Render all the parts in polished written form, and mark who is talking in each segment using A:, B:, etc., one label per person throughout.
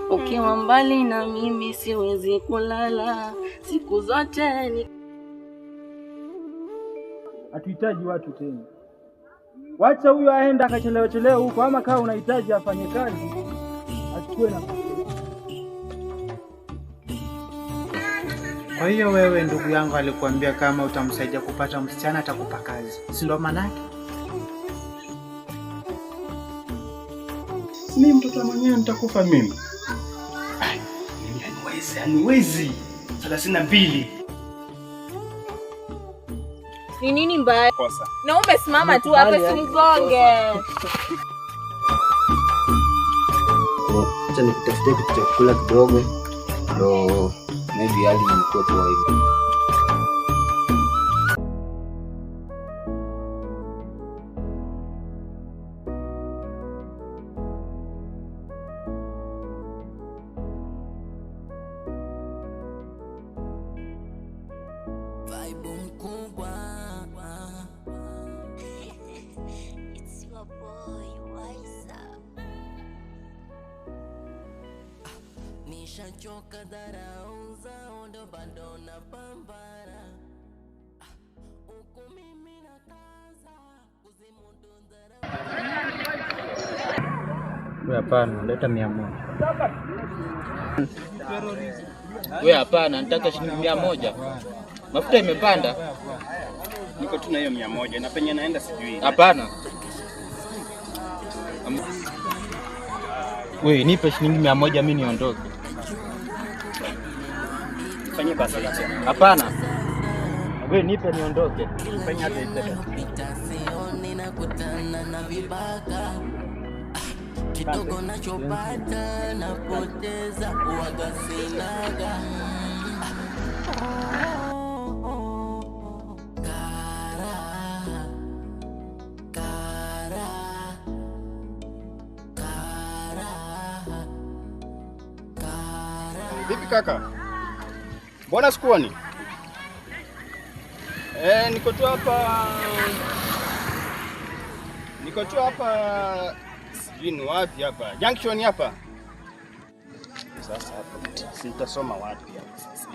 A: Ukiwa mbali na mimi siwezi kulala siku zote ni...
B: Hatuhitaji watu tena. Wacha huyo aenda akachelewa huko, ama kama unahitaji afanye kazi achukue nafasi.
C: Kwa hiyo wewe ndugu yangu alikuambia kama utamsaidia kupata msichana atakupa kazi, si ndo maana yake?
D: Mimi mtoto mwenyewe nitakufa mimi. Haniwezi. 32.
E: Ni nini mbaya?
D: Kosa.
E: Na umesimama tu hapa simgonge.
F: Acha nikutafutie kitu cha kula kidogo. Ndio maybe hali ilikuwa poa hivi.
G: It's your boy, Wisa. Nishachoka dharau zao ndo bado napambana. Huku mimi nakaza kuzimudu dharau.
C: Wewe hapana, leta 100.
H: Wewe hapana, nataka shilingi 100. Mafuta imepanda.
D: Niko tu na hiyo 100 na penye naenda sijui.
H: Hapana. Wewe nipe shilingi 100 mimi niondoke.
D: Fanye basi.
H: Hapana. Wewe nipe niondoke.
D: Fanye hata itaka.
G: Sioni na kutana na vibaka. Kidogo nachopata napoteza uwaga sinaga.
D: Vipi kaka? Mbona sikuoni? Niko tu hapa. Sijui ni wapi hapa. Junction hapa. Sasa hapa sitasoma wapi hapa sasa.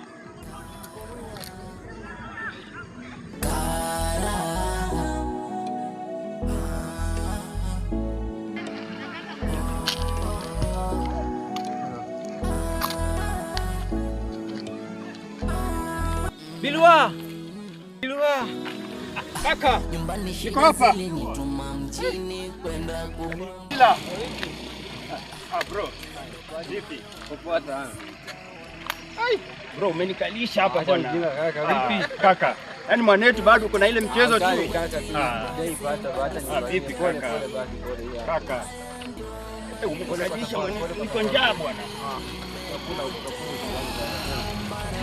B: Bilwa.
D: Kaka, niko hapa. Bila. Bro. Vipi? Popoa. Ai, bro, umenikalisha hapa bwana. Vipi? Kaka. Yaani mwanetu bado kuna ile mchezo tu. Vipi kaka? Kaka. Umenikalisha mwanetu. Niko njaa bwana.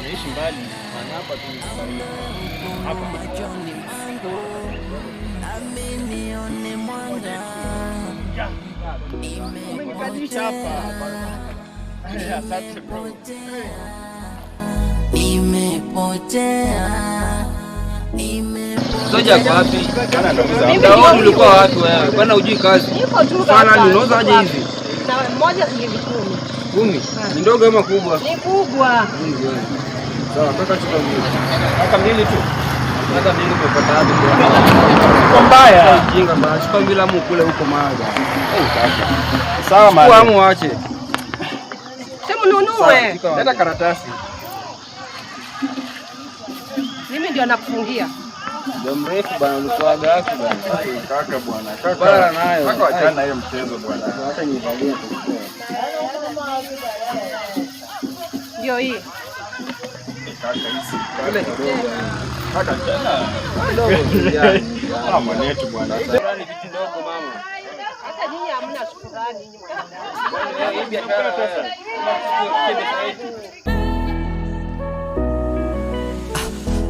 D: Naishi mbali. Hapa tu. Hapa machoni mwangu. Amenione mwanga. Umenikalisha hapa. Asante bro.
G: Nimepotea.
H: Soja kwa wapi? Muda ulikuwa wapi wewe? Bwana hujui kazi.
E: Niko tu
H: sana ninauza aje hizi?
E: Na moja shilingi 10.
H: 10. Ni ndogo ama kubwa?
E: Ni kubwa.
H: Sawa, kaka chukua mbili. Kaka mbili tu. Kaka mbili kupata hapo.
D: Kwa mbaya.
H: Jinga mbaya. Chukua mbili amu kule huko maga.
D: Kaka. Sawa mali.
H: Chukua amu waache.
E: Sema nunue.
H: Leta karatasi.
E: Mimi ndio nakufungia.
H: Ndio mrefu bana mswaga wako bana.
D: Kaka bwana. Kaka.
H: Bana nayo.
D: Kaka achana hiyo mchezo bwana.
H: Hata nivalie tu.
E: Ndio hii.
D: Kaka hizi.
H: Kale kidogo.
D: Kaka tena.
H: Kidogo kijani.
D: Mwanetu bwana.
H: Shukrani kitu ndogo mama.
E: Hata nyinyi hamna shukrani.
H: Hii biashara pesa.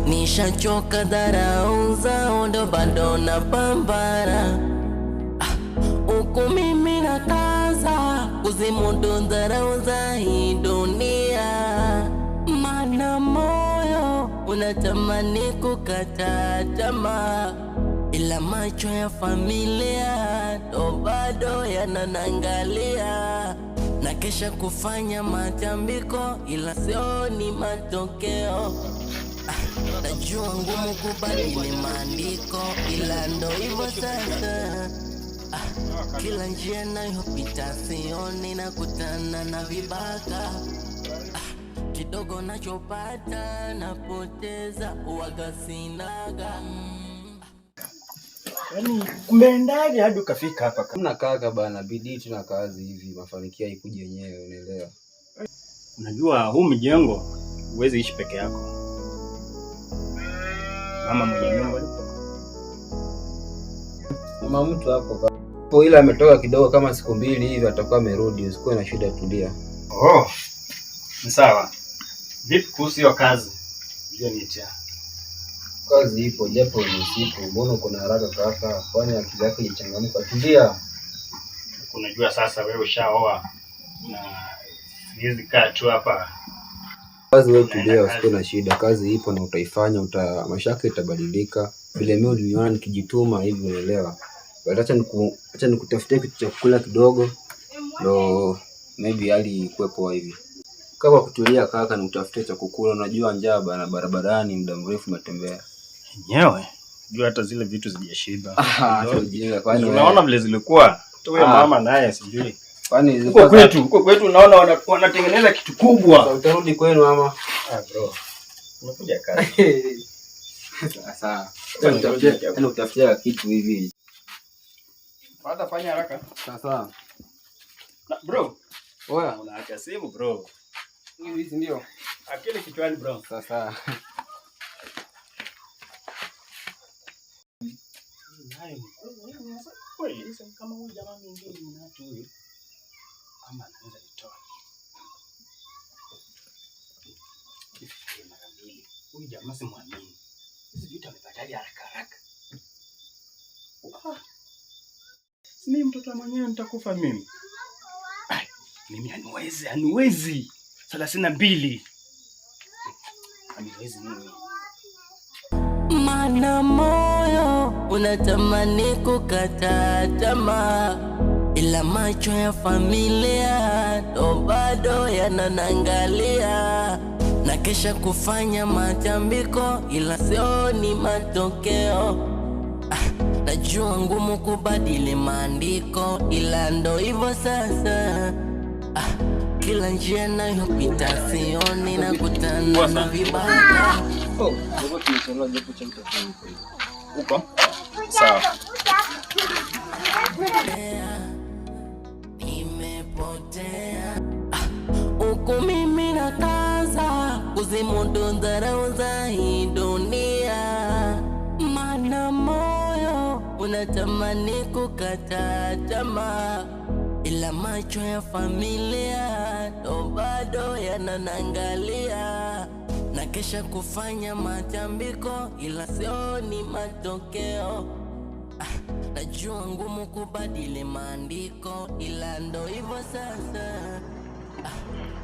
G: Nishachoka dharau zao ndo bado napambana. Huku mimi nakaza kuzimudu dharau za hii dunia. Mana moyo unatamani kukata tamaa, ila macho ya familia ndo bado yananangalia. na kesha kufanya matambiko, ila sioni matokeo. Najua ngumu kubadili maandiko, ila ndo hivyo sasa. Kila njia nayopita sioni, nakutana na vibaka. Kidogo nachopata napoteza, uwaga sinaga.
D: Yaani umeendaje hadi ukafika hapa?
F: Kuna kaka bana, bidii tuna kazi hivi, mafanikio haikuja yenyewe, unaelewa.
D: Unajua huu mjengo huwezi ishi peke yako. Mama mwenye nyumba yupo.
F: Mama mtu hapo ila ametoka kidogo kama siku 2 hivi, atakuwa amerudi, usikuwe na shida, tulia.
D: Oh. Ni sawa. Vipi kuhusu hiyo kazi? Ndio nitia.
F: Kazi ipo japo ni usiku. Mbona uko na haraka kaka? Kwani akili yako ichangamka? Tulia.
D: Unajua sasa wewe ushaoa na siwezi kaa tu hapa.
F: Kazi wewe tulia, usikuwe na shida. Kazi ipo na utaifanya, maisha yako itabadilika. Vile mimi niliona nikijituma hivi, unaelewa. Acha nikutafutie kitu cha kukula kidogo. Ndio maybe hali kuepo hivi. Kama kutulia kaka, nikutafutie cha kukula, unajua njaa bana, barabarani muda mrefu umetembea.
D: Yenyewe unajua hata zile vitu zijashiba.
F: Ujinga kwani
D: unaona vile zilikuwa. Wewe mama naye sijui.
F: Kwani
D: huko kwetu unaona wanatengeneza kitu kubwa.
F: Utarudi kwenu mama?
D: Bro. Umekuja kazi.
F: Sasa utafutia kitu hivi.
D: Pata fanya haraka.
F: Sasa.
D: Bro.
F: Oya,
D: unaacha simu bro.
F: Hivi ndio.
D: Akili kichwani bro.
F: Sasa.
D: Kweli kama huyu jamaa mwingine ni mtu huyu. Ama anaweza nitoa. Huyu jamaa si muamini. Hizi vitu amepataje haraka. Mimi mtoto mwenyewe nitakufa mimi. Mimi haniwezi. 32. Haniwezi mimi.
G: Mana moyo unatamani kukata tamaa, ila macho ya familia ndo bado yananangalia, na kesha kufanya matambiko, ila sioni matokeo. Najua ngumu kubadili maandiko, ila ndo hivyo sasa. Kila njia nayopita sioni, nakutana na vibaka.
F: Ndio tunachelewa japo cha mtafanya
D: huko. Sawa.
G: Nimepotea. Huku mimi nakaza kuzimudu dharau za hii dunia. Mana moyo unatamani kukata tamaa, ila macho ya familia ndo bado yananangalia, na kesha kufanya matambiko, ila sioni matokeo. Najua ngumu kubadili maandiko, ila ndo hivyo sasa.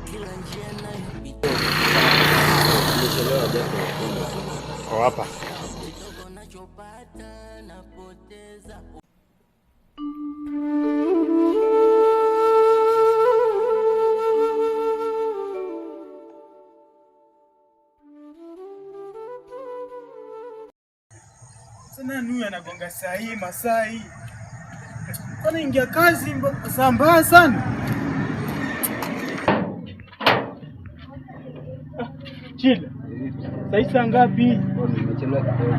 G: Kila njia nayopita
D: hapa
G: kidogo nachopata napoteza.
B: Sana nuya anagonga saa hii Masai. Kwani ingia kazi saa mbaya sana. Chila. Saa ngapi?
F: Nimechelewa kidogo.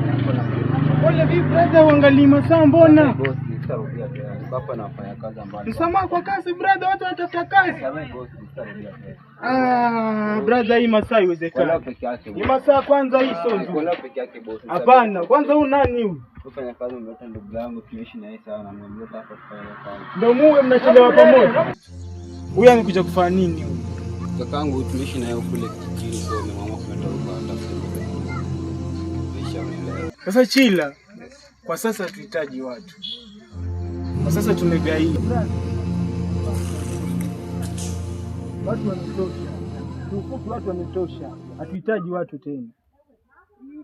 B: Wale vipi brother, uangalie masaa mbona?
F: Bosi, sitarudia tena. Hapa nafanya kazi ambayo.
B: Msamaha kwa kazi brother, watu wanatafuta kazi.
F: Bosi, sitarudia tena.
B: Brother, hii masaa iwezekana.
F: Kwa peke yake.
B: Ni masaa kwanza hii sio.
F: Kwa peke yake bosi.
B: Hapana, kwanza huyu nani huyu?
F: Kufanya kazi mleta ndugu yangu, tuishi na yeye sawa, na mleta hapa kufanya kazi.
B: Ndio muwe mnachelewa pamoja. Huyu amekuja kufanya nini huyu?
F: Kakangu tuishi na yeye kule kijijini, kwa ni mama kumetoka atafuta.
B: Sasa Chila, kwa sasa tuhitaji watu. Kwa sasa tumegaia. Watu wametosha. Ufupi watu wametosha. Hatuhitaji watu tena.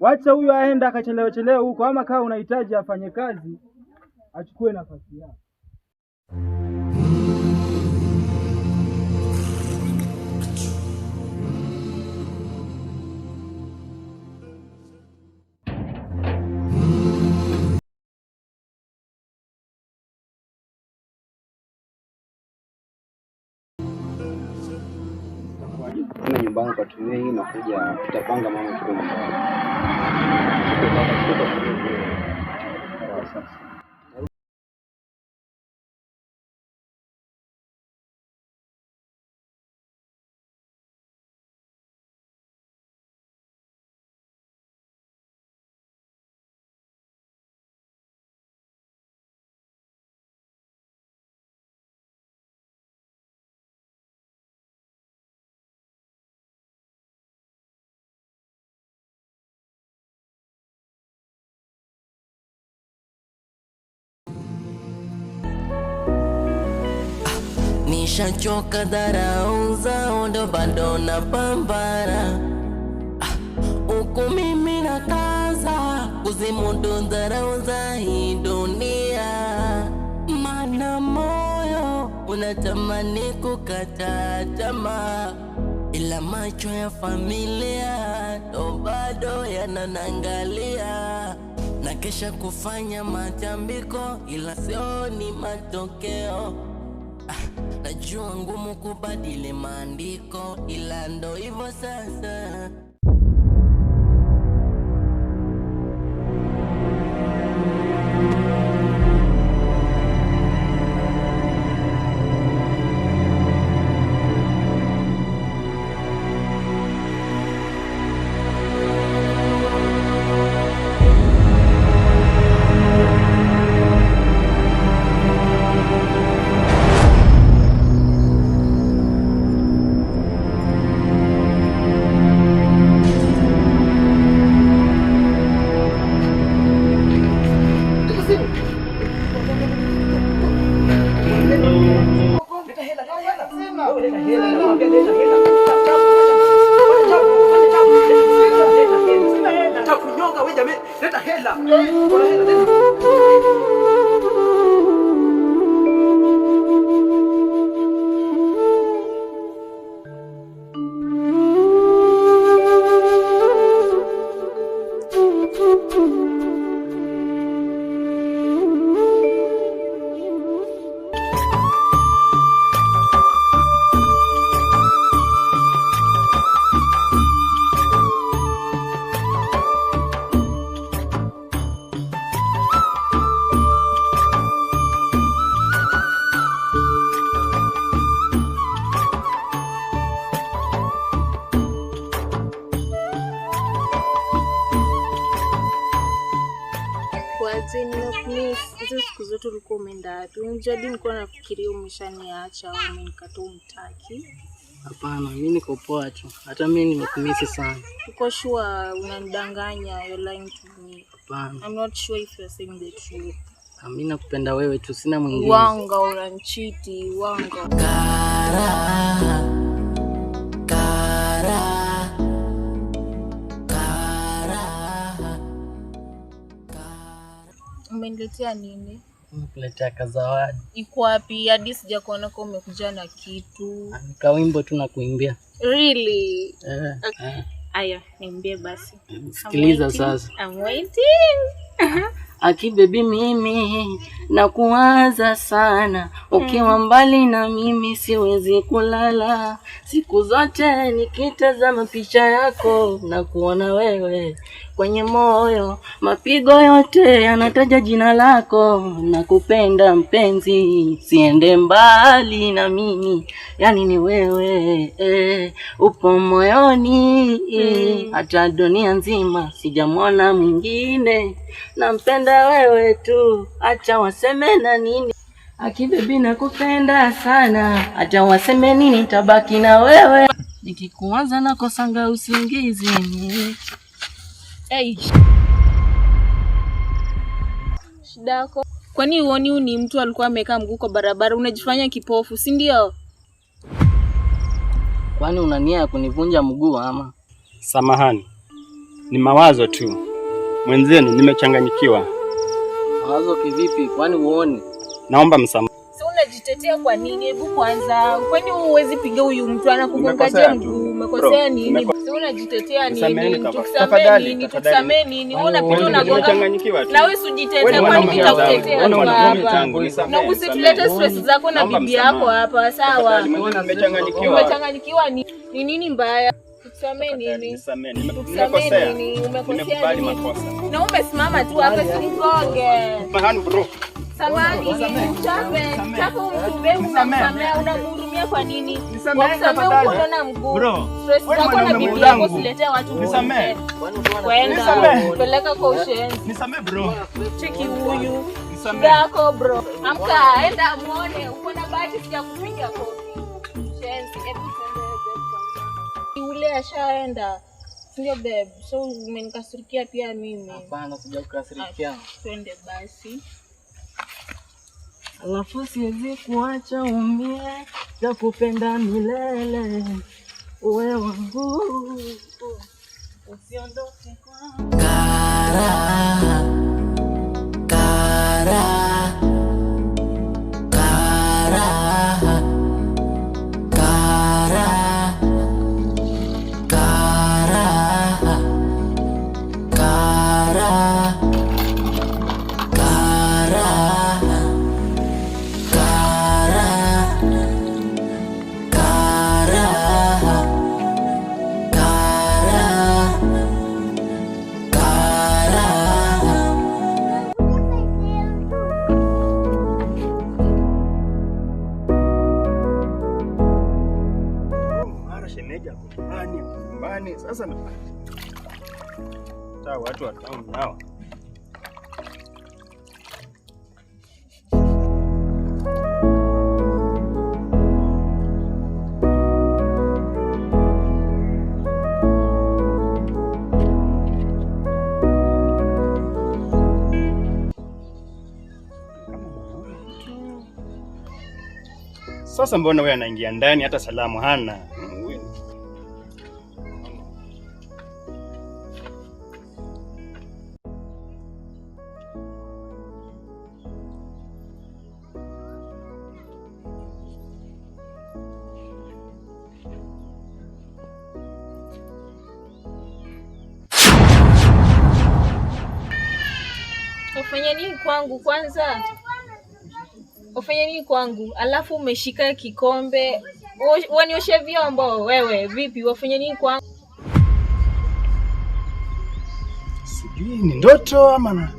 B: Wacha huyo aenda akachelewa huko, ama kama unahitaji afanye kazi, achukue nafasi yake.
F: nyumbani ukatumia hii na kuja tutapanga mama kidogo nyumbani.
G: Nishachoka dharau zao, ndo bado napambana huku mimi na kaza kuzimudu dharau za hii dunia, mana moyo unatamani kukata tamaa, ila macho ya familia ndo bado yananangalia, na kesha kufanya matambiko ila sioni matokeo. Najua ngumu kubadili maandiko ila ndo hivyo sasa.
I: Hizo siku zote ulikuwa umeenda wapi? Unajadi nilikuwa nafikiria umeshaniacha au umenikataa unitaki.
A: Hapana, mimi niko poa tu. Hata mimi nimekumisi sana.
I: Uko sure unanidanganya? You're lying to me.
A: Hapana.
I: I'm not sure if you're saying the truth.
A: Mimi nakupenda wewe tu, sina mwingine.
I: Wanga unanichiti, wanga. Umeniletea nini?
A: Nimekuletea kazawadi.
I: Iko wapi? Hadi sijakuona kama umekuja na kitu.
A: Kawimbo tu na kuimbia.
I: Really? Okay. Aya, niambie basi.
A: Sikiliza sasa.
I: I'm waiting.
A: Aki baby, mimi nakuwaza sana, ukiwa mbali na mimi siwezi kulala, siku zote nikitazama picha yako na kuona wewe kwenye moyo, mapigo yote yanataja jina lako, nakupenda mpenzi, siende mbali na mimi, yani ni wewe, upo moyoni, hata dunia nzima sijamwona mwingine, nampenda wewe tu, acha waseme na nini. Aki baby nakupenda sana, acha waseme nini, tabaki na wewe, nikikuanza nakosanga usingizi.
I: Hey. Shida yako? Kwani uoni huyu ni mtu alikuwa amekaa mguu kwa barabara, unajifanya kipofu, si ndio?
A: Kwani una nia ya kunivunja mguu ama?
D: Samahani. Ni mawazo tu. Mwenzenu nimechanganyikiwa.
A: Mawazo kivipi? Kwani uone?
D: Naomba msamaha.
I: Si unajitetea kwa nini? Hebu kwanza, kwani huwezi piga huyu mtu anakugongaje mguu? Umekosea nini? Si unajitetea nini? Tukusamee nini? Wewe unapita unagonga. Na wewe usijitetea, kwani mimi nitakutetea hapa? Na usitulete stress zako na bibi yako hapa, sawa?
D: Nimechanganyikiwa.
I: Umechanganyikiwa ni nini mbaya? Nikusamee nini?
D: Nisamee.
I: Nimekosea.
D: Nimekubali makosa.
I: Na umesimama tu hapa simgonge.
D: Mahani bro.
I: Samani, chape umtube unamsamea, unamhurumia kwa nini? Wakusamea ukoona mguu.
D: Bro,
I: stress zako na bibi yako siletea watu
D: nisamee.
I: Kwenda, peleka kwa ushenzi.
D: Nisamee bro.
I: Cheki huyu. Yako bro. Amka, enda muone, uko na bahati sija kupiga kofi. Shenzi, hebu tuende. Ule ashaenda. Sio babe, so umenikasirikia pia mimi.
A: Hapana, sijakukasirikia.
I: Twende basi.
A: Alafu siwezi kuacha umie, ya kupenda milele, uwe wangu, usiondoke kwangu.
G: Kara, kara, kara, kara, kara, kara, kara.
D: Sasa watu wa town nao sasa, mbona wewe anaingia ndani hata salamu hana?
I: Ufanya nini kwangu kwanza? Ufanya nini kwangu? Alafu umeshika kikombe. Wanioshe vyombo wewe. Vipi? Wafanya nini kwangu?
D: Sijui ni ndoto ama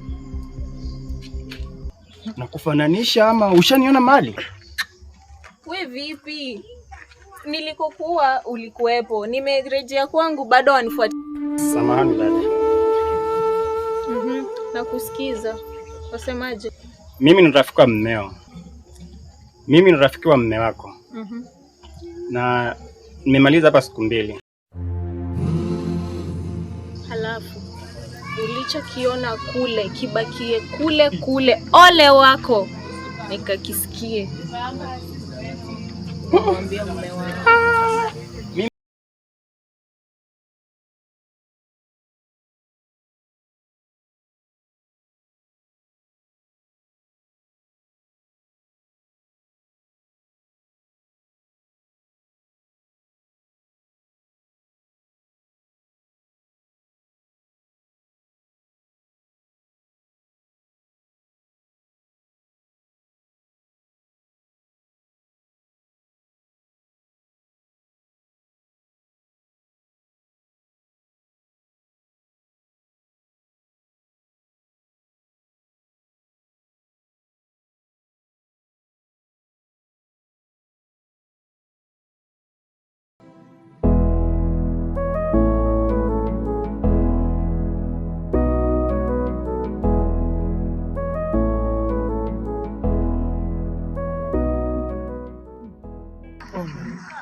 D: na kufananisha ama ushaniona mali?
I: We vipi? Nilikokuwa ulikuwepo. Nimerejea kwangu bado wanifuata.
D: Samahani dada.
I: Nakusikiza. Wasemaje?
D: Mimi ni rafiki wa mmeo. Mimi ni rafiki wa mme wako. Na nimemaliza hapa siku 2.
I: Halafu ulichokiona kule kibakie kule kule, ole wako nikakisikie. Mwambie mume wako.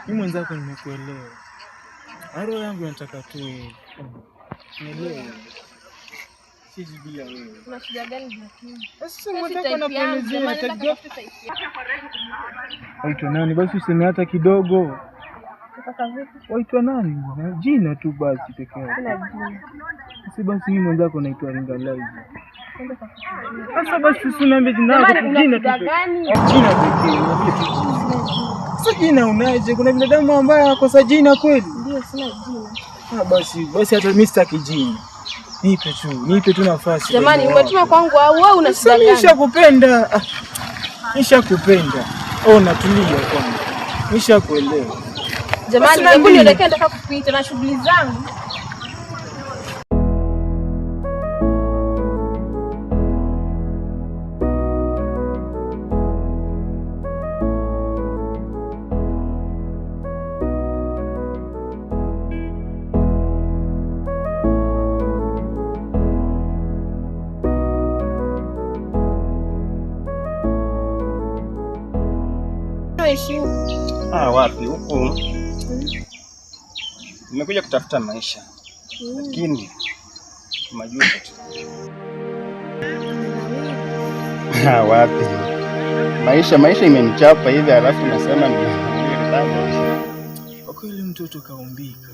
B: Mimi mwenzako nimekuelewa. Roho yangu inataka tu nielewe. Sisi bila wewe.
I: Kuna shida gani lakini?
B: Sasa mwenzako na kuelezea kidogo. Waitwa nani basi useme hata kidogo. Waitwa nani bwana? Jina tu basi pekee yake.
I: Sina jina.
B: Sasa basi mimi mwenzako naitwa Ringalize. Sasa basi usiniambie jina lako, jina tu. Jina pekee, niambie tu jina. Sasa jina unaje? Kuna binadamu ambaye akosa jina kweli?
I: Ndio sina jina.
B: Basi hata mimi sitaki jina. Nipe tu nafasi.
I: Jamani, umetuma kwangu au wewe una shida gani?
B: Nishakupenda. Natulia kwanza. Nishakuelewa.
I: Jamani, hebu nielekee, nataka kupita na shughuli zangu.
D: Wapi huku? Nimekuja kutafuta maisha. Lakini majuto tu. Wapi? Maisha imenichapa hivi alafu nasema ni
B: kwa kweli mtoto kaumbika.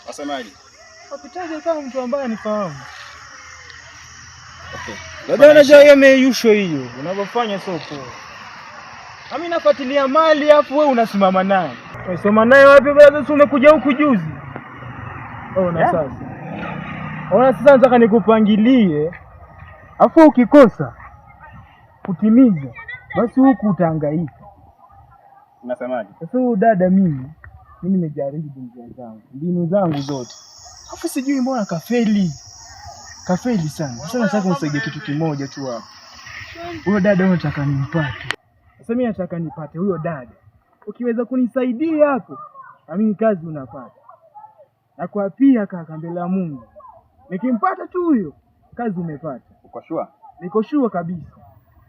D: Wasemaje?
B: Wapitaje kama mtu ambaye anifahamu. Okay. Labda unajua hiyo meyusho hiyo. Unavyofanya sio poa. Mimi nafuatilia mali afu wewe unasimama naye. Unasoma naye wapi brother? Si umekuja huku juzi. Sasa. Sasa nataka nikupangilie. Afu ukikosa kutimiza basi huku utahangaika.
D: Unasemaje?
B: Sasa dada mimi nimejaribu mbinu zangu zote. Hapo sijui mbona kafeli sana. Sasa nataka unisaidie kitu kimoja tu hapo. Huyo dada unataka nimpate. Sasa mimi nataka nipate huyo dada. Ukiweza kunisaidia hapo, na mimi kazi unapata. Na kwa pia kaka mbele ya Mungu. Nikimpata tu huyo, kazi umepata.
D: Uko sure?
B: Niko sure kabisa.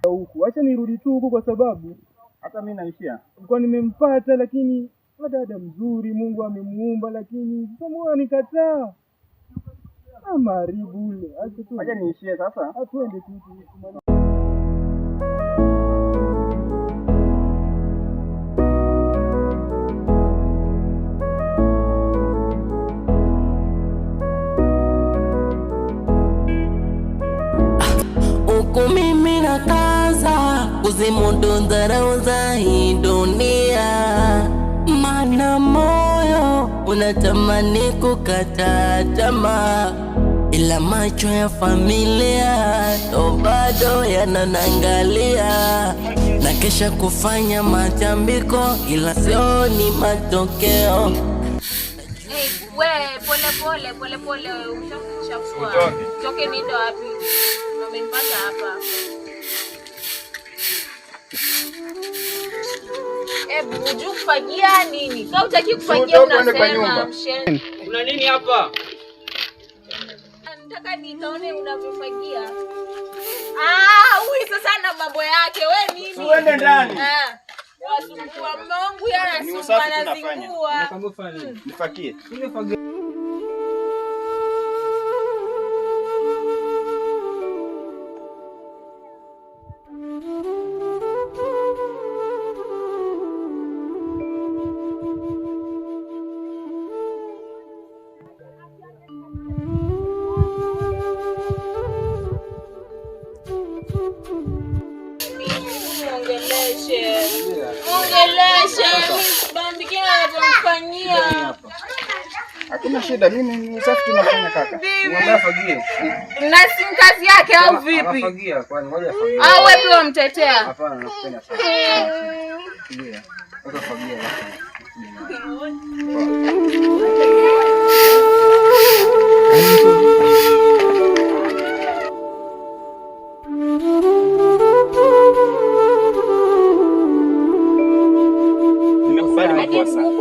B: Huku acha nirudi tu huku kwa sababu
D: hata mimi naishia.
B: Nilikuwa nimempata lakini dada mzuri, Mungu amemuumba lakini mbona nikataa? Maribu ule.
D: Acha niishie sasa.
B: Twende tu.
G: Uko mimi na kaza kuzimudu dharau za hii dunia. Mana moyo unatamani kukata tamaa, ila macho ya familia ndo bado yananangalia. Na kesha kufanya matambiko ila sioni matokeo.
I: We, pole, umeshafua. Toke nindo wapi? Umempata hapa. Buju kufagia nini? Kama hutaki kufagia unasema msheni.
H: Kuna nini hapa?
I: Nataka nikaone unavyofagia. Huyu sasa na mambo yake. We nini?
D: Uende ndani.
I: Wasumbua Mungu yanasumbua na zingua.
D: Nifakie.
I: Ongeleshe. Bambikina anamfanyia.
D: Hakuna shida, mimi ni safi tunafanya kaka.
F: Ngoja afagie.
I: Na si kazi yake au vipi?
F: Anafagia, kwani ngoja afagie.
I: Au wewe pia umtetea?
F: Hapana, nakupenda sana. Fagia. Ngoja afagie.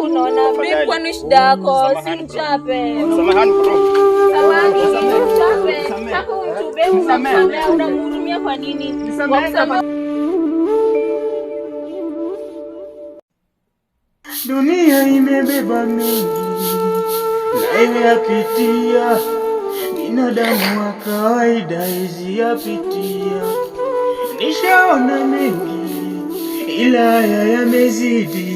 I: Unaona vipi kwa ni shida yako? Simchape.
D: Samahani bro.
I: Samahani, simchape. Sasa umtube unamsamea unamhurumia kwa nini?
B: Dunia imebeba mengi na imeyapitia, binadamu wa kawaida hizi yapitia. Nishaona mengi ila haya yamezidi.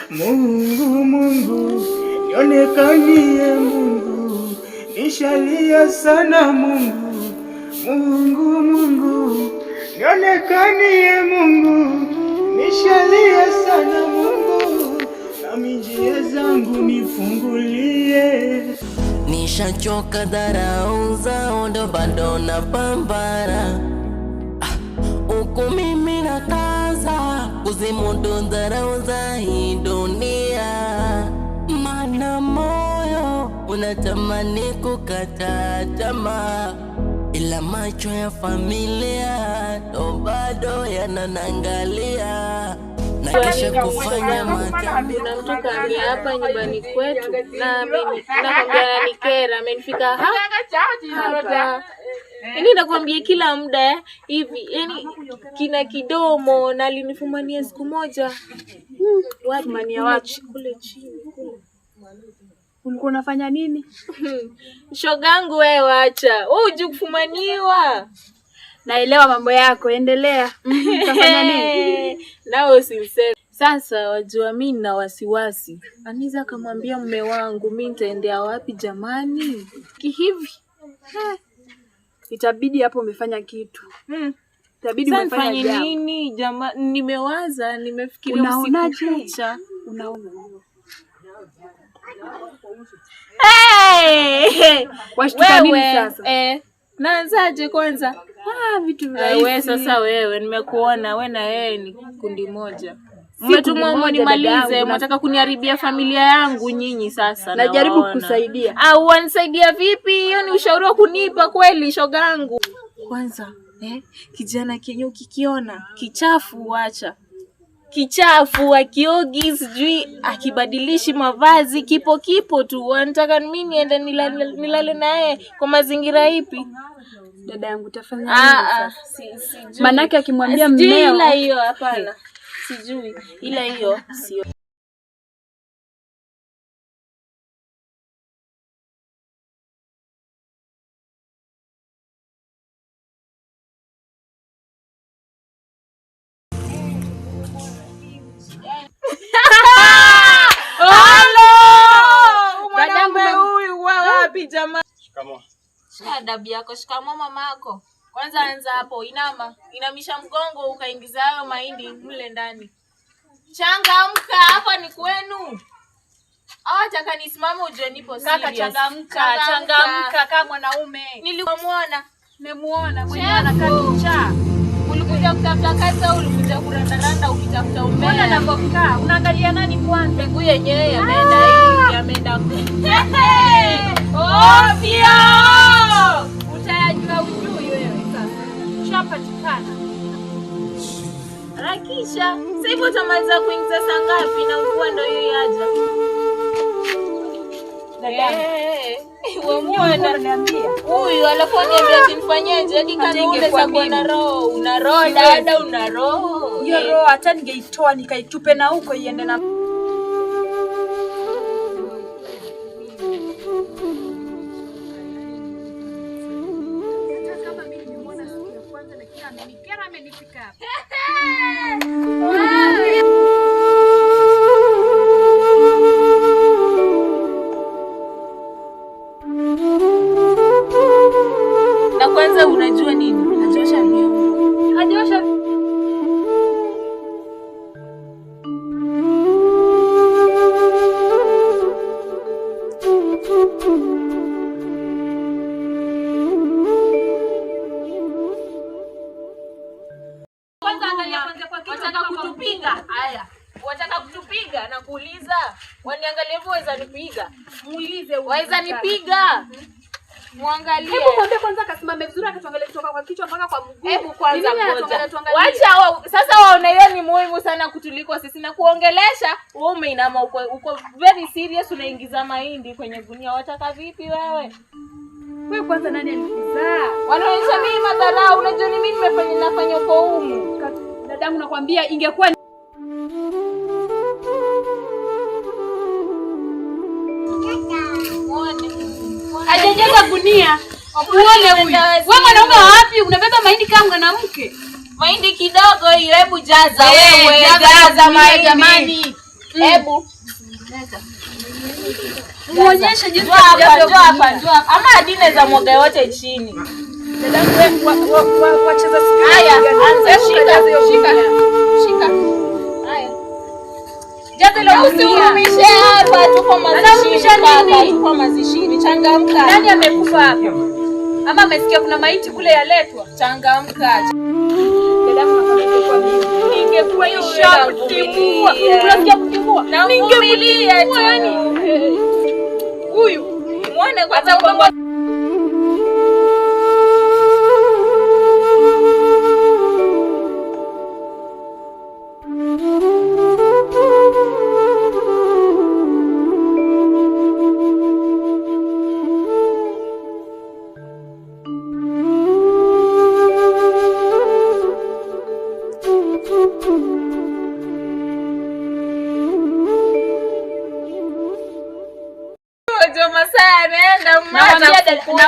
B: Mungu nionekanie, Mungu nishalia sana, Mungu nionekanie, Mungu nishalia sana, Mungu nami njia zangu nifungulie.
G: Nishachoka dharau zao, ndo bado napambana. Uku mimi na kaza kuzimudu dharau za hii dunia, mana moyo unatamani kukata tamaa, ila macho ya familia ndo bado yananangalia na kisha kufanya madhambi.
I: Kuna mtu kaambia hapa nyumbani kwetu na mimi nakwambia ananikera, amenifika hapa. Yaani nakwambia kila muda hivi, yaani kina kidomo na alinifumania siku moja. Wapi mania wapi? Kule chini kule.
E: Ulikuwa unafanya nini?
I: Shogangu wewe acha. Wewe hujui kufumaniwa.
E: Naelewa mambo yako, endelea. Utafanya nini?
I: Nao usiniseme. Sasa wajua mimi na wasiwasi. Aniza kumwambia mume wangu mimi nitaendea wapi jamani? Kihivi.
E: Itabidi hapo umefanya kitu. Itabidi umefanya jambo.
I: Nini jamani? Nimewaza, nimefikiria usiku kucha.
E: Unaona.
I: Washtuka nini sasa? Naanzaje kwanza? Vitu rahisi. Wewe sasa wewe nimekuona wewe na yeye ni kundi moja. Mmetumwa mnimalize, mnataka kuniharibia familia yangu nyinyi sasa.
E: Najaribu kukusaidia.
I: Au wanisaidia vipi? Hiyo ni ushauri wa kunipa kweli shogangu. Kwanza, kijana kenye ukikiona kichafu acha. Kichafu akiogi sijui akibadilishi mavazi kipo tu. Wanataka mimi niende nilale naye kwa mazingira ipi?
E: Dada yangu tafanya nini sasa?
I: Sijui.
E: Manake akimwambia mmeo
I: ila hiyo hapana. Sijui ila hiyo sio. Jamani.
D: Shikamoo.
I: Adabu yako, shikamoo mamako. Kwanza anza hapo, inamisha mgongo ukaingiza hayo mahindi mle ndani. Changamka, hapa ni kwenu. Acha nisimame ujue nipo serious.
E: Kaka changamka kama mwanaume.
I: Nilimuona.
E: Nimemuona mwenyewe anakaa.
I: Ulikuja kutafuta kazi au ulikuja kurandaranda ukitafuta umbea?
E: Mbona nakokaa? Unaangalia nani kwanza?
I: Miguu yenyewe ameenda hivi, ameenda ovyo.
E: Utayajua ujui wewe sasa. Ushapatikana.
I: Harakisha. Sasa hivi utamaliza kuingiza saa ngapi na mvua ndio hiyo yaja? Wewe
E: niambia.
I: Huyu alafu niambia nifanyeje? Hadi kana unaweza na roho, una roho dada, una roho.
E: Hiyo roho hata ningeitoa nikaitupe na huko iende na
I: na kwanza unajua nini? Hajosha vyombo.
E: Hajosha
I: angalia kwanza kwa kitu. Wataka kutupiga. Haya. Wataka kutupiga na kuuliza. Waniangalie hivyo waweza nipiga. Muulize waweza nipiga. Muangalie.
E: Hebu kwambie kwanza kasimame vizuri akatuangalie kutoka kwa kichwa mpaka kwa mguu.
I: Hebu kwanza ngoja. Wacha wao sasa waone hiyo ni muhimu sana kutuliko sisi na kuongelesha wewe umeinama uko very serious unaingiza mahindi kwenye gunia. Wataka vipi wewe?
E: Wewe kwanza nani alikuzaa?
I: Wanaonyesha mimi madharau. Unajua ni mimi nafanya uko humu.
E: Dadangu nakwambia ingekuwa hajajaza gunia. Uone huyu. Wewe mwanaume wapi? Unabeba mahindi kama mwanamke.
I: Mahindi kidogo hiyo, hebu jaza wewe. Jaza mahindi jamani. Hebu.
E: Muonyeshe jinsi
I: hapa. Ama adine za mwaga yote chini.
E: Dadangu wacheza siku.
I: Haya, anza shika. Haya.
E: Jaza leo
I: usiurumishe hapa tuko mazishini. Changamka.
E: Nani amekufa hapa? Ama amesikia kuna maiti kule yaletwa?
I: Changamka.
E: Dadangu nakwambia ningekuwa isha kutimua. Unasikia kutimua? Ningevumilia yani. Huyu
I: muone kwa sababu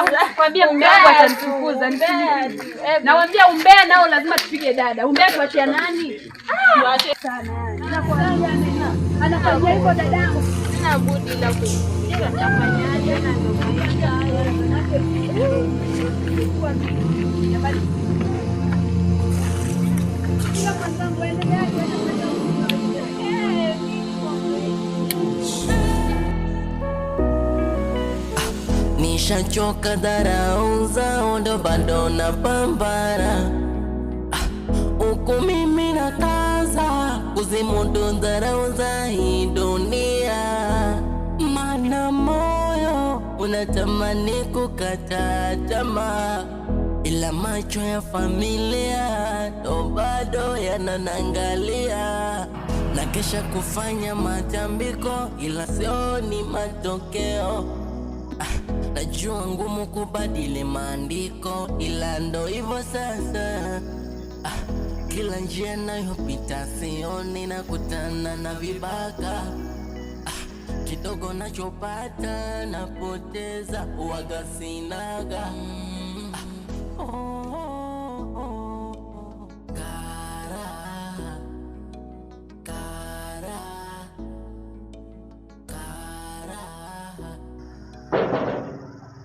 E: nakwambia mume wangu atanifukuza. Nakwambia umbea nao lazima tupige dada. Umbea tuachia nani? Tuache sana. Nakwambia anafanya hivyo dadangu.
I: Sina budi la kujifunza nitafanyaje na ndio maisha haya manake.
G: Nishachoka dharau zao ndo bado napambana. Uku mimi na kaza kuzimudu dharau za hii dunia. Mana moyo unatamani kukata tamaa, ila macho ya familia ndo bado yananangalia. Na kesha kufanya matambiko ila sioni matokeo. Najua ngumu kubadili maandiko ila ndo hivyo sasa. Kila njia nayopita sioni na kutana na vibaka. Kidogo nachopata napoteza uwaga sinaga.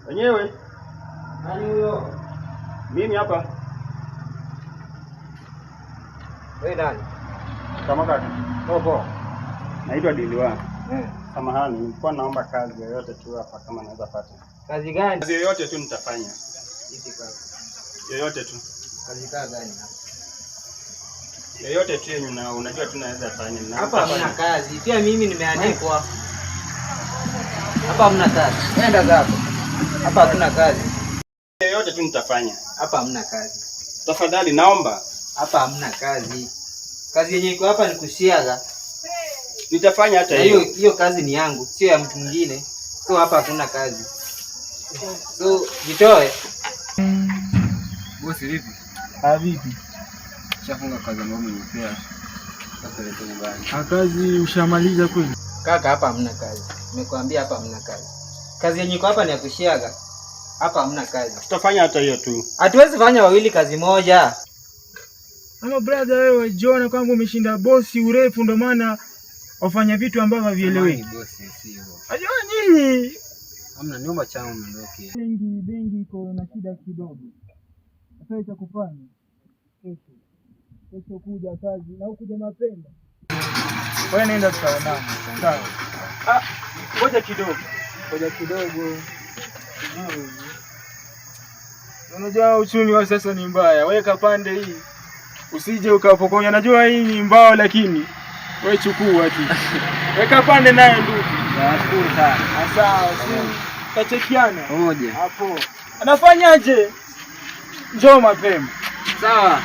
D: Wenyewe.
F: Nani huyo?
D: Mimi hapa.
F: Wewe nani?
D: Kama kaka. Popo. Naitwa Diliwa. Samahani, nilikuwa naomba kazi yoyote tu hapa kama naweza pata.
F: Kazi gani?
D: Kazi yoyote tu nitafanya.
F: Hizi kazi.
D: Yoyote tu.
F: Kazi gani?
D: Yoyote tu unajua tunaweza fanya.
F: Hapa hamna kazi. Pia mimi nimeandikwa. Hapa hamna kazi. Nenda zako. Hapa hakuna kazi.
D: Yoyote tu nitafanya.
F: Hapa hamna kazi.
D: Tafadhali naomba.
F: Hapa hamna kazi. Kazi yenye iko hapa ni kusiaga.
D: Nitafanya hata hiyo.
F: Hiyo kazi ni yangu, sio ya mtu mwingine. So hapa hakuna kazi. So jitoe.
B: Bosi vipi? Vipi?
F: Shafunga kazi ambayo umenipea. Kapeleka nyumbani.
B: Kazi ushamaliza kweli?
F: Kaka, hapa hamna kazi. Nimekuambia hapa hamna kazi. Kazi yenye iko hapa ni ya kushiaga. Hapa hamna kazi.
D: Tutafanya hata hiyo tu.
F: Hatuwezi fanya wawili kazi moja.
B: Ama brother wewe jiona kwamba umeshinda bosi urefu ndo maana wafanya vitu ambavyo havieleweki.
F: Bosi sio.
B: Ajua nini?
F: Hamna niomba changu mndoke.
B: Bengi iko na shida kidogo. Sasa cha kufanya. Kesho kuja kazi na ukuja mapema. Wewe nenda tutaonana. Sawa. Ngoja kidogo. Unajua uchumi wa sasa ni mbaya. Weka pande hii. Usije ukapokonya. Najua hii ni mbao lakini wewe chukua tu. Weka pande naye ndugu.
C: Nashukuru sana.
B: Sawa, tachekiana.
C: Pamoja.
B: Hapo. Anafanyaje? Njoo mapema.
C: Sawa.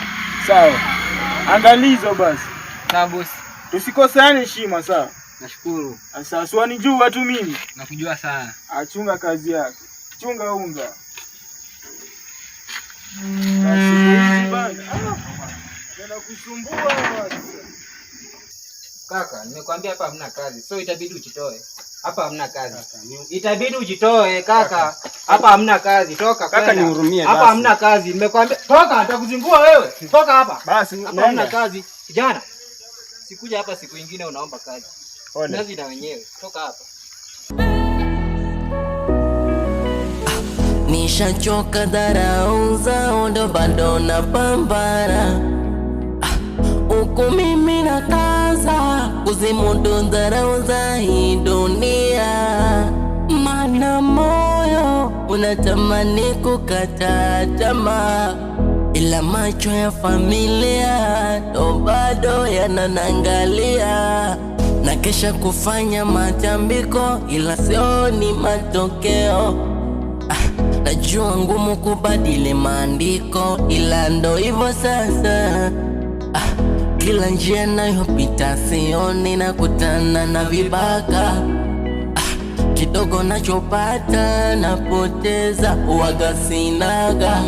B: Sawa. Angalizo basi.
C: Sawa bosi.
B: Tusikosane heshima sawa.
C: Nashukuru.
B: Sasa siwanijua tu mimi.
C: Nakujua sana.
B: Achunga kazi yako. Chunga unga. Basi bana. Kusumbua watu.
H: Kaka, nimekwambia hapa hamna kazi. So itabidi ujitoe. Hapa hamna kazi. Itabidi ujitoe kaka. Hapa hamna kazi. Toka
D: kaka, nihurumie basi.
H: Hapa hamna kazi. Nimekwambia toka, nitakuzingua wewe. Toka hapa.
B: Basi
H: hapa hamna kazi. Kijana. Sikuja hapa siku nyingine unaomba kazi. Kazi na wenyewe. Toka hapa.
G: Nishachoka dharau zao ndo bado napambana. Huku mimi nakaza kuzimudu dharau za hii dunia. Mana moyo unatamani kukata tamaa, ila macho ya familia ndo bado yananangalia. Na kesha kufanya matambiko ila sioni matokeo. Najua ngumu kubadili maandiko ila ndo hivyo sasa. Kila njia nayopita sioni nakutana na vibaka. Kidogo nachopata napoteza uwaga sinaga.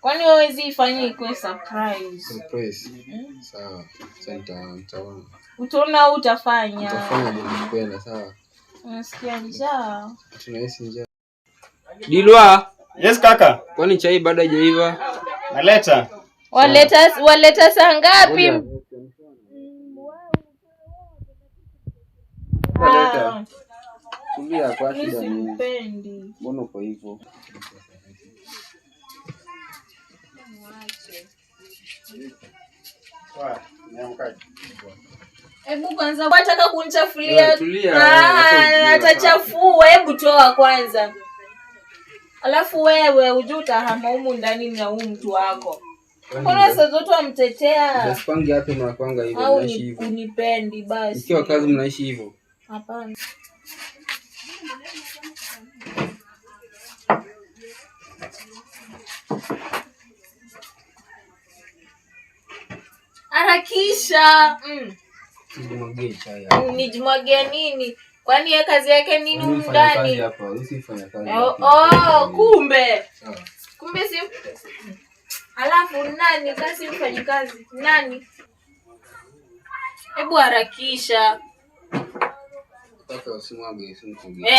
I: Kwani hawezi ifanye ikuwe surprise?
F: Surprise. Sawa. Nitaona.
I: Utaona au utafanya?
F: Utafanya ndio sawa.
I: Unasikia njaa?
F: Tunahisi njaa.
H: Dilwa.
D: Yes kaka.
H: Kwani chai bado haijaiva?
D: Naleta.
I: Waleta saa ngapi?
F: Waleta. Tulia kwa shida nini?
I: Sipendi.
F: Mbona uko hivyo?
I: Hebu kwanza wataka kunichafulia.
F: Tulia.
I: Atachafua, hebu toa kwanza. Alafu wewe ujue utahama humu ndani na huyu mtu wako. Mbona saa zote wamtetea?
F: Basipangi hapo mnakwanga hivyo
I: mnaishi hivyo. Au unipendi basi.
F: Ikiwa kazi mnaishi hivyo.
I: Hapana. Harakisha.
F: Nijimwagie chai hapa.
I: Nijimwagie nini? Kwani ya kazi yake nini huko ndani?
F: Hapa, usifanye kazi.
I: Kumbe. Kumbe si. Alafu nani kazi mfanye kazi? Nani? Hebu harakisha.
F: Kaka usimwage usimkuge.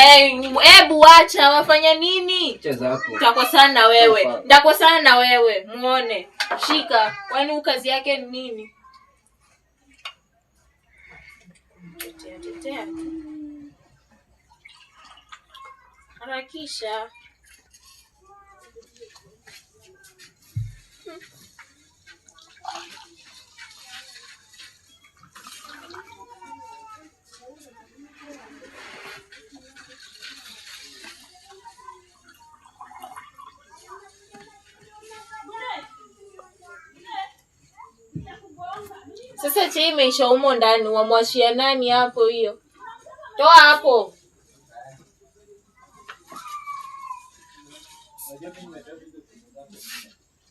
I: Hebu acha wafanya nini?
F: Cheza hapo.
I: Nitakosana na wewe. Nitakosana na wewe. Muone. Shika. Kwani kazi yake ni nini? Tetea. Harakisha. Sasa chai imeisha humo ndani, wamwashia nani hapo hiyo? Toa hapo.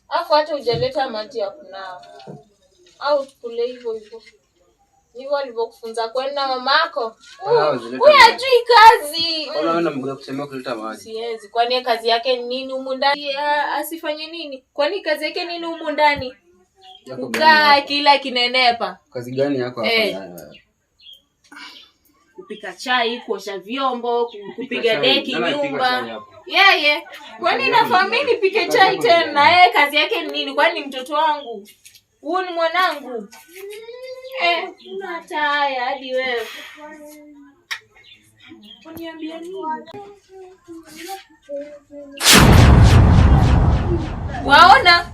I: Afu hata hujaleta maji ya kunawa. Au tukule hivyo hivyo. Hivyo alivyokufunza kwenda mamako. Huyu hajui kazi.
F: Unaona mguu kusema kuleta maji.
I: Siwezi. Kwani kazi yake ni nini humu ndani? Asifanye nini? Kwani kazi yake nini humu ndani? Kukaa kila kinenepa.
F: Kazi gani yako hapa wewe?
I: Kupika chai, kuosha vyombo, kupiga deki nyumba. Yeye. Kwani nafahamu nipike chai tena? Kazi yake ni nini? Kwani mtoto wangu? Huyu ni mwanangu. Hata haya hadi wewe. Uniambia nini? Waona?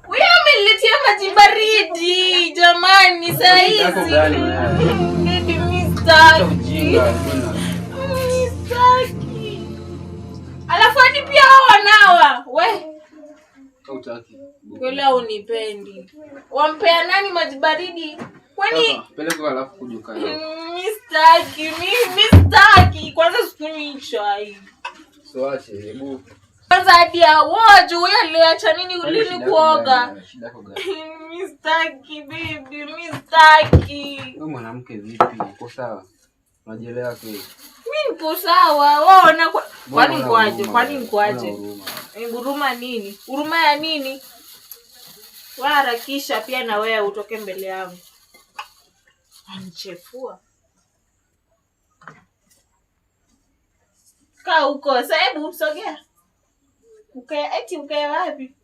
I: Wewe umeniletea maji baridi jamani saa hizi. Mistaki. Alafu hadi pia wanawa. Kweli unipendi. Wampea nani maji baridi? Kwani
F: peleka alafu kujuka.
I: Mistaki. Kwanza sikunywi chai.
F: So acha hebu.
I: Kwanza hadi awojo huyo aliacha nini ulini kuoga? Mistaki bibi, mistaki.
F: Wewe mwanamke vipi? Uko sawa? Unajielewa kweli?
I: Mimi niko sawa. Waona kwani mkoaje? Kwani mkoaje? Huruma nini? Huruma ya nini? Harakisha pia na wewe utoke mbele yangu. Anchefua. Kaa huko, hebu sogea. Ukae wapi?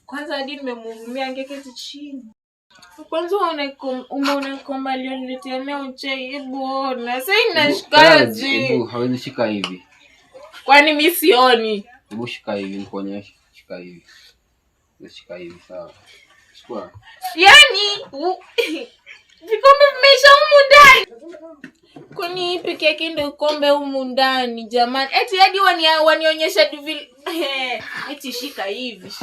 I: Kwanza hadi nimemhurumia angeketi chini. Kwanza umeona kwamba aliniletea leo chai, hebu ona. Sasa inashikaje?
F: Hebu hawezi shika hivi.
I: Kwani mimi sioni?
F: Hebu shika hivi nikuonyeshe. Shika hivi. Shika hivi sawa. Chukua.
I: Yaani vikombe vimeisha humu ndani. Kwani peke yake ndio kombe humu ndani jamani. Eti hadi wanionyesha vile. Eti shika hivi.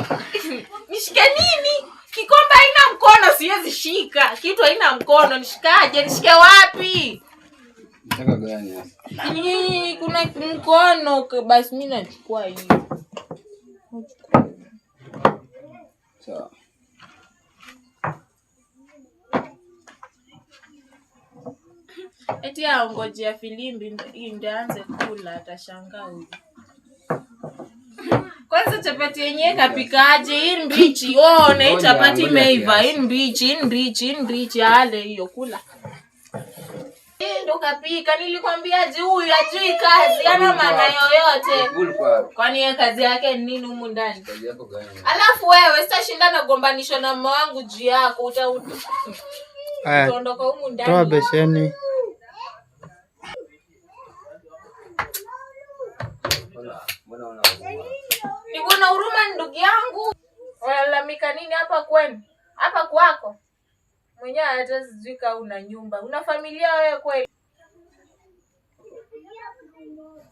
I: Nishike nini? Kikombe haina mkono, siwezi shika. Kitu haina mkono, nishikaje? Nishike wapi?
F: Nataka gani hapa?
I: Kuna mkono, basi mimi nachukua hivi.
F: Sawa.
I: Eti aongojea filimbi ndio aanze kula, atashangaa huyu. Kwanza chapati yenyewe kapikaje? Hii mbichi. Na hii chapati imeiva. Hii mbichi, ale hiyo kula. Ndo kapika. Nilikwambiaje huyu ajui kazi, hana maana yoyote. Kwani yeye kazi yake ni nini humu ndani?
F: Kazi yako gani?
I: Alafu wewe sitashindana gombanisho na mama wangu juu yako. Utaondoka humu ndani.
C: Toa besheni.
I: Niko na huruma ndugu yangu. Walalamika nini hapa kwenu? Hapa kwako. Mwenyewe hata sijui kama una nyumba. Una familia wewe kweli?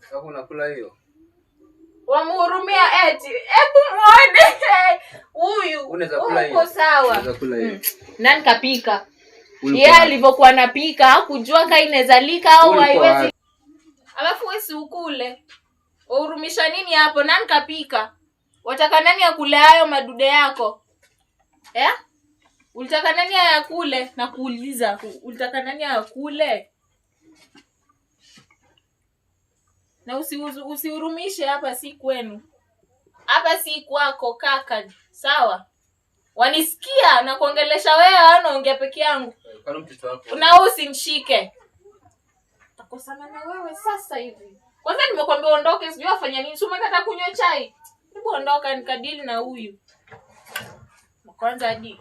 F: Sasa unakula hiyo?
I: Wamhurumia eti. Hebu muone huyu. Uko sawa.
F: Unaweza kula hiyo.
I: Nani kapika? Yeye alivyokuwa anapika hakujua kama inawezalika au haiwezi. Alafu wewe si ukule. Uhurumisha nini hapo? Nani kapika? Wataka nani akule hayo madude yako? Ulitaka nani akule? Na kuuliza, ulitaka nani akule? Na usihurumishe hapa, si kwenu. Hapa si kwako kaka, sawa? Wanisikia na kuongelesha wewe au naongea peke yangu?
F: Kwa mtoto wako.
I: Na usinishike. Takosana na wewe sasa hivi. Kwanza nimekwambia ondoke, sijui afanya nini. Si umekata kunywa chai? Hebu ondoka nikadili na huyu. Kwanza hadi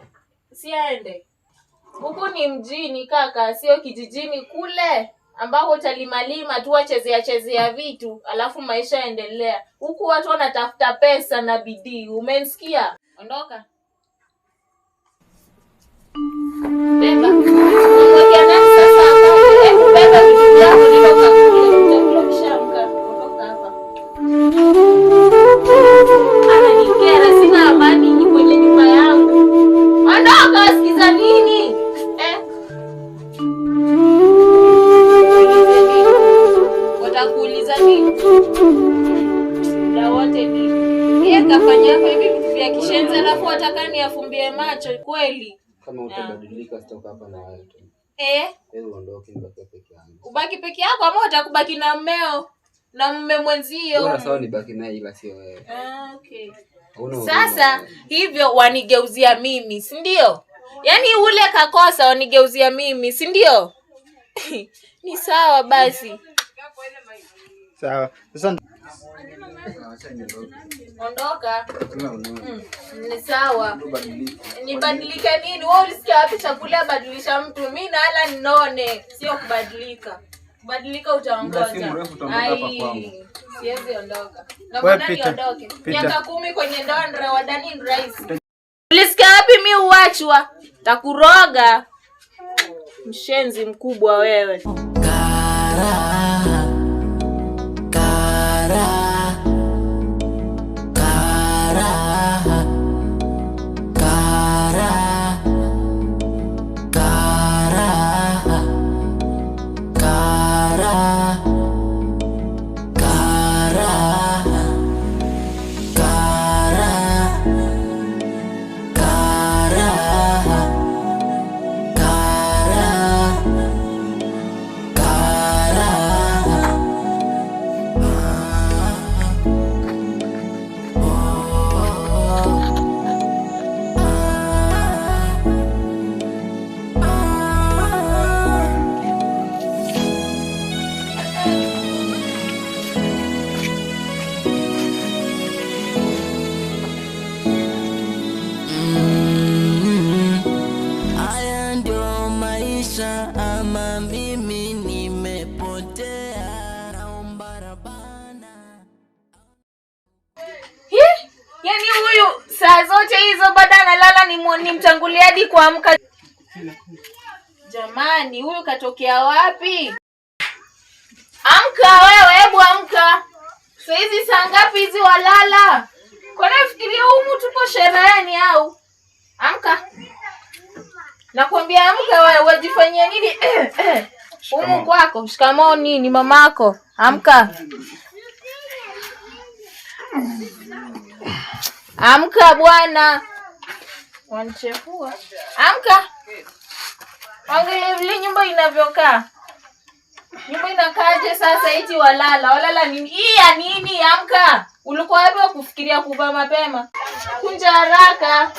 I: siaende. Huku ni mjini kaka, sio kijijini kule ambako utalimalima tu chezea vitu alafu maisha yaendelea. Huku watu wanatafuta pesa na bidii. Umenisikia? Ondoka. Beba. Unamwekea nani sasa hapa? Hebu beba vitu vyako ndio kakule kishamka. Ondoka hapa. Ananikera, sina amani kwenye nyumba yangu. Ondoka, sikiza nini? Watakuuliza nini? Na wote nini? Yeye kafanya hivi vitu vya kishenzi alafu atakani afumbie macho kweli.
F: Kama utabadilika sitoka hapa na wewe tu.
I: Wewe
F: uondoke nibaki peke yangu.
I: Ubaki peke yako ama utakubaki na mmeo na mume mwenzio?
F: Bora sawa nibaki naye ila sio wewe.
I: Okay. Sasa hivyo wanigeuzia mimi, si ndio? Yaani ule kakosa wanigeuzia mimi, si ndio? Ni sawa basi.
C: Sawa. Sasa
I: ondoka. Ni sawa. Nibadilike nini? Wewe ulisikia wapi chakula badilisha mtu? Mimi nala ninone, sio kubadilika. Kubadilika utaongoza. Ai, siwezi ondoka. Na mbona niondoke? Miaka 10 kwenye ndoa ndio wadani ni rais. Ulisikia wapi mimi uachwa? Takuroga. Mshenzi mkubwa wewe.
G: Ama mimi nimepotea naomba Rabana.
I: Yaani huyu saa zote hizo bado analala ni mtanguliaji kuamka. Jamani, huyu katokea wapi? Amka wewe, hebu amka. Sasa hizi saa ngapi hizi walala? Kwa nini fikiria humu tuko shereheni au? Amka. Nakwambia amka wewe, wajifanyia nini? Humu kwako, shikamoo nini mamako? Amka. Amka bwana. Wanchefua. Amka. Angalia vile nyumba inavyokaa. Nyumba inakaaje sasa eti walala? Walala nini? Hii ya nini? Amka. Ulikuwa wapi kufikiria kuvaa mapema? Kunja haraka.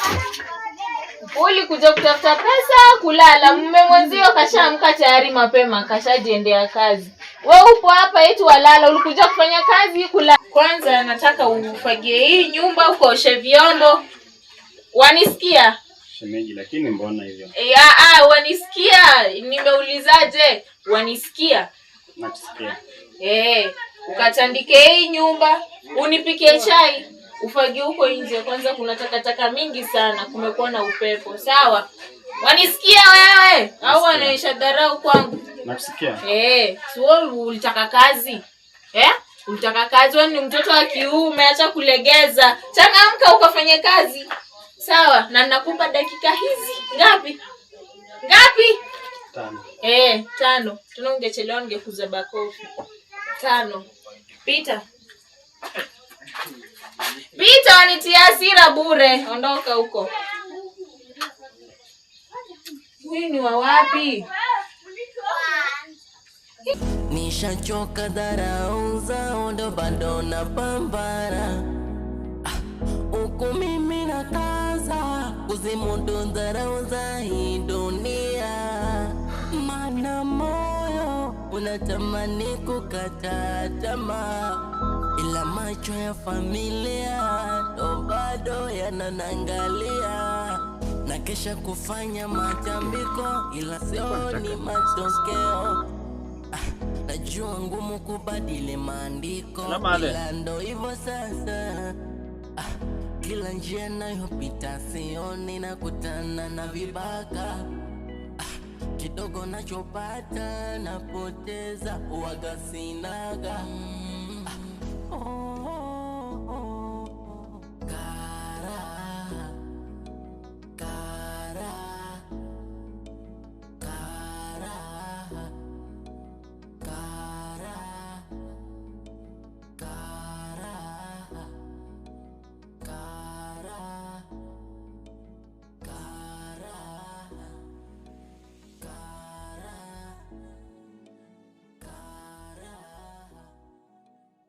I: Ulikuja kutafuta pesa kulala, mume mwenzio kashaamka tayari mapema, kashajiendea kazi. Wewe upo hapa eti walala, ulikuja kufanya kazi kulala. Kwanza nataka ufagie hii nyumba, uoshe vyombo. Wanisikia?
D: Shemeji, lakini mbona hivyo?
I: Wanisikia. Nimeulizaje? Wanisikia?
D: Nakusikia.
I: Ukatandike hii nyumba, unipikie chai. Ufagie huko nje, kwanza kuna takataka mingi sana, kumekuwa na upepo. Sawa? Wanisikia wewe? Au wanaisha dharau kwangu?
D: Nakusikia.
I: Sio ulitaka kazi. Ulitaka kazi, wewe ni mtoto wa kiume, acha kulegeza. Changamka ukafanye kazi. Sawa? Na nakupa dakika hizi. Ngapi? 5. 5. Tuna ungechelewa ningekuza bakofi. 5. Pita. Pita, wanitia hasira bure. Ondoka huko. Huyu ni wa wapi?
G: Nishachoka dharau zao ndo bado napambana. Uko mimi na kaza kuzimudu dharau za hii dunia. Mana moyo unatamani kukata tamaa, ila macho ya familia ndo bado yananangalia. Na kesha kufanya matambiko ila sioni matokeo. Najua ngumu kubadili maandiko ila ndo hivyo sasa. Kila njia nayopita sioni nakutana na vibaka. Kidogo nachopata napoteza uwaga sinaga.